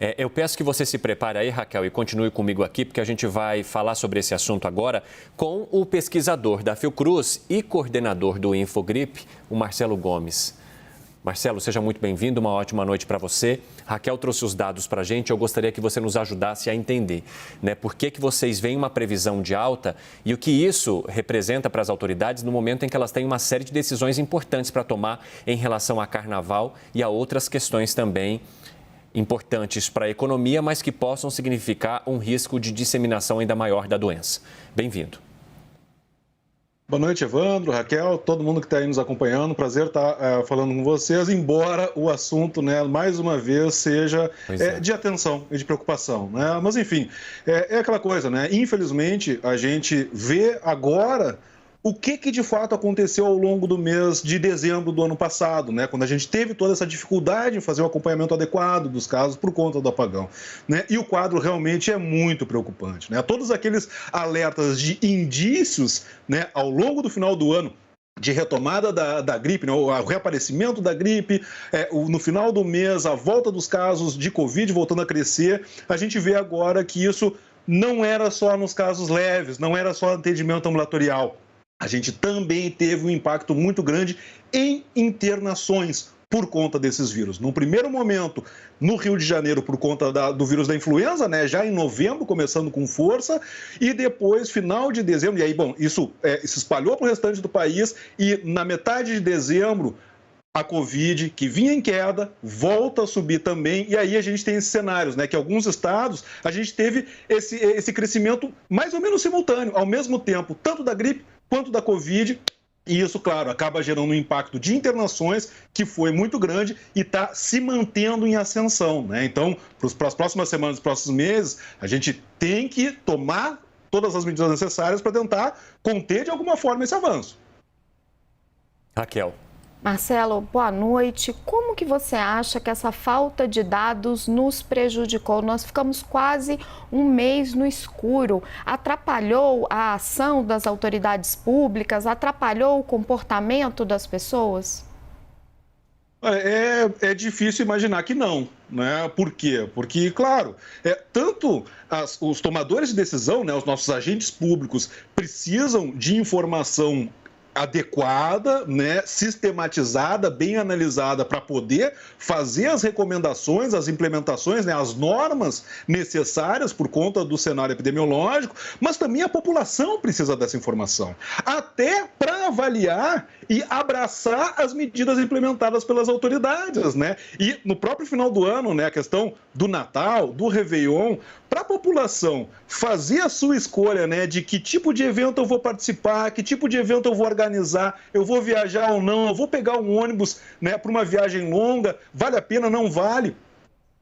Eu peço que você se prepare aí, Raquel, e continue comigo aqui, porque a gente vai falar sobre esse assunto agora com o pesquisador da Fiocruz e coordenador do Infogripe, o Marcelo Gomes. Marcelo, seja muito bem-vindo, uma ótima noite para você. Raquel trouxe os dados para a gente, eu gostaria que você nos ajudasse a entender, né, por que vocês veem uma previsão de alta e o que isso representa para as autoridades no momento em que elas têm uma série de decisões importantes para tomar em relação a carnaval e a outras questões também importantes para a economia, mas que possam significar um risco de disseminação ainda maior da doença. Bem-vindo. Boa noite, Evandro, Raquel, todo mundo que está aí nos acompanhando. Prazer estar falando com vocês, embora o assunto, né, mais uma vez, seja de atenção e de preocupação, né? Mas, enfim, é aquela coisa, né? Infelizmente, a gente vê agora o que de fato aconteceu ao longo do mês de dezembro do ano passado, né? Quando a gente teve toda essa dificuldade em fazer o acompanhamento adequado dos casos por conta do apagão, né? E o quadro realmente é muito preocupante, né? Todos aqueles alertas de indícios, né, ao longo do final do ano, de retomada da gripe, né, o reaparecimento da gripe, no final do mês, a volta dos casos de Covid voltando a crescer, a gente vê agora que isso não era só nos casos leves, não era só atendimento ambulatorial. A gente também teve um impacto muito grande em internações por conta desses vírus. Num primeiro momento, no Rio de Janeiro, por conta do vírus da influenza, né, já em novembro, começando com força, e depois, final de dezembro, e aí, bom, isso se espalhou para o restante do país, e na metade de dezembro, a Covid, que vinha em queda, volta a subir também, e aí a gente tem esses cenários, né, que alguns estados, a gente teve esse crescimento mais ou menos simultâneo, ao mesmo tempo, tanto da gripe quanto da Covid, e isso, claro, acaba gerando um impacto de internações que foi muito grande e está se mantendo em ascensão, né? Então, para as próximas semanas, próximos meses, a gente tem que tomar todas as medidas necessárias para tentar conter de alguma forma esse avanço. Raquel. Marcelo, boa noite. Como que você acha que essa falta de dados nos prejudicou? Nós ficamos quase um mês no escuro. Atrapalhou a ação das autoridades públicas? Atrapalhou o comportamento das pessoas? É difícil imaginar que não, né? Por quê? Porque, claro, tanto os tomadores de decisão, né, os nossos agentes públicos, precisam de informação adequada, né, sistematizada, bem analisada para poder fazer as recomendações, as implementações, né, as normas necessárias por conta do cenário epidemiológico, mas também a população precisa dessa informação, até para avaliar e abraçar as medidas implementadas pelas autoridades, né? E no próprio final do ano, né, a questão do Natal, do Réveillon, para a população fazer a sua escolha, né, de que tipo de evento eu vou participar, que tipo de evento eu vou organizar, eu vou viajar ou não, eu vou pegar um ônibus, né, para uma viagem longa, vale a pena, não vale?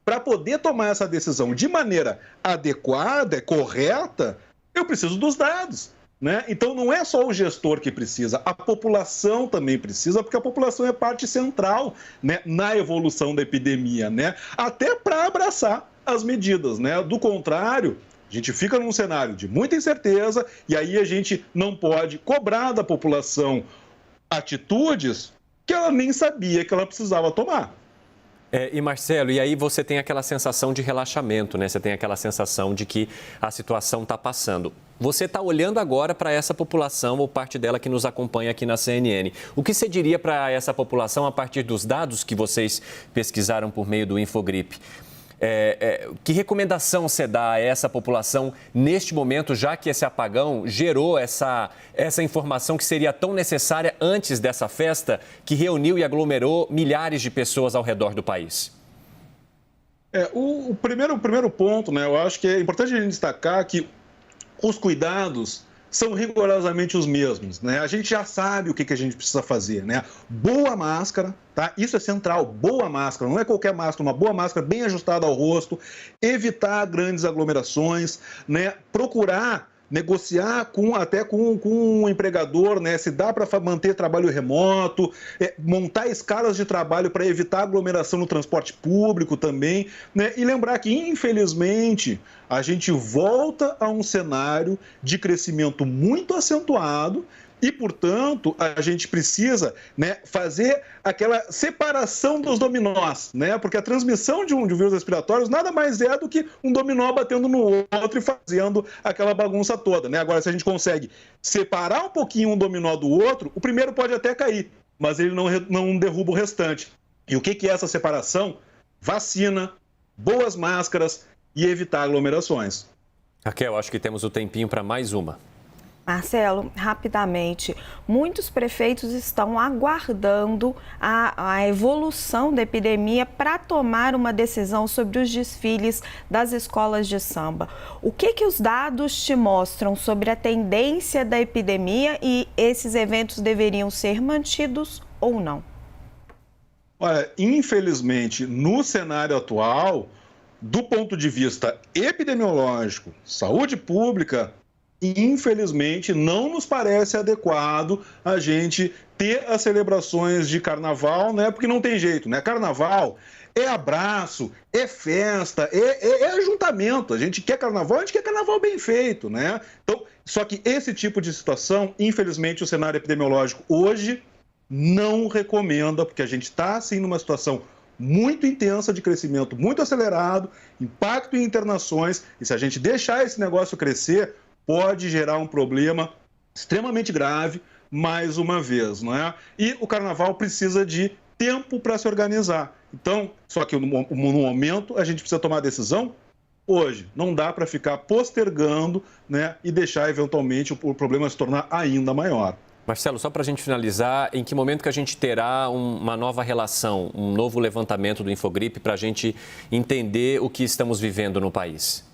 Para poder tomar essa decisão de maneira adequada, correta, eu preciso dos dados, né? Então não é só o gestor que precisa, a população também precisa, porque a população é parte central, né, na evolução da epidemia, né? Até para abraçar as medidas, né? Do contrário, a gente fica num cenário de muita incerteza e aí a gente não pode cobrar da população atitudes que ela nem sabia que ela precisava tomar. E Marcelo, e aí você tem aquela sensação de relaxamento, né? Você tem aquela sensação de que a situação está passando. Você está olhando agora para essa população, ou parte dela que nos acompanha aqui na CNN. O que você diria para essa população a partir dos dados que vocês pesquisaram por meio do Infogripe? Que recomendação você dá a essa população neste momento, já que esse apagão gerou essa informação que seria tão necessária antes dessa festa que reuniu e aglomerou milhares de pessoas ao redor do país? O primeiro ponto, né, eu acho que é importante a gente destacar que os cuidados são rigorosamente os mesmos, né? A gente já sabe o que a gente precisa fazer, né? Boa máscara, tá? Isso é central, boa máscara, não é qualquer máscara, uma boa máscara bem ajustada ao rosto, evitar grandes aglomerações, né? Procurar negociar até com um empregador, né? Se dá para manter trabalho remoto, montar escalas de trabalho para evitar aglomeração no transporte público também, né? E lembrar que, infelizmente, a gente volta a um cenário de crescimento muito acentuado E, portanto, a gente precisa, né, fazer aquela separação dos dominós, né? Porque a transmissão de um vírus respiratório nada mais é do que um dominó batendo no outro e fazendo aquela bagunça toda, né? Agora, se a gente consegue separar um pouquinho um dominó do outro, o primeiro pode até cair, mas ele não derruba o restante. E o que é essa separação? Vacina, boas máscaras e evitar aglomerações. Raquel, acho que temos o tempinho para mais uma. Marcelo, rapidamente, muitos prefeitos estão aguardando a evolução da epidemia para tomar uma decisão sobre os desfiles das escolas de samba. O que os dados te mostram sobre a tendência da epidemia e esses eventos deveriam ser mantidos ou não? Olha, infelizmente, no cenário atual, do ponto de vista epidemiológico, saúde pública, infelizmente, não nos parece adequado a gente ter as celebrações de carnaval, né? Porque não tem jeito, né? Carnaval é abraço, é festa, é ajuntamento. A gente quer carnaval bem feito, né? Então, só que esse tipo de situação, infelizmente, o cenário epidemiológico hoje não recomenda, porque a gente está, assim, numa situação muito intensa de crescimento, muito acelerado, impacto em internações, e se a gente deixar esse negócio crescer, pode gerar um problema extremamente grave, mais uma vez, não é? E o carnaval precisa de tempo para se organizar. Então, só que no momento a gente precisa tomar a decisão hoje. Não dá para ficar postergando, né, e deixar eventualmente o problema se tornar ainda maior. Marcelo, só para a gente finalizar, em que momento que a gente terá uma nova relação, um novo levantamento do Infogripe para a gente entender o que estamos vivendo no país?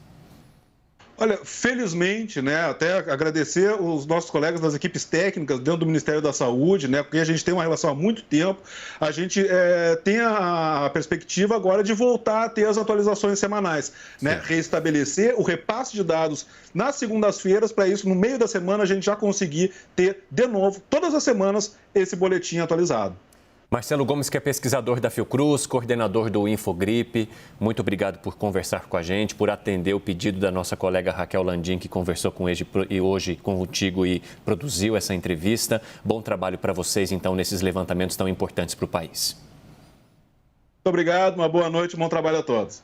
Olha, felizmente, né, até agradecer os nossos colegas das equipes técnicas dentro do Ministério da Saúde, né, porque a gente tem uma relação há muito tempo, a gente tem a perspectiva agora de voltar a ter as atualizações semanais, né, reestabelecer o repasse de dados nas segundas-feiras, para isso, no meio da semana, a gente já conseguir ter, de novo, todas as semanas, esse boletim atualizado. Marcelo Gomes, que é pesquisador da Fiocruz, coordenador do Infogripe, muito obrigado por conversar com a gente, por atender o pedido da nossa colega Raquel Landim, que conversou com ele hoje contigo e produziu essa entrevista. Bom trabalho para vocês, então, nesses levantamentos tão importantes para o país. Muito obrigado, uma boa noite, bom trabalho a todos.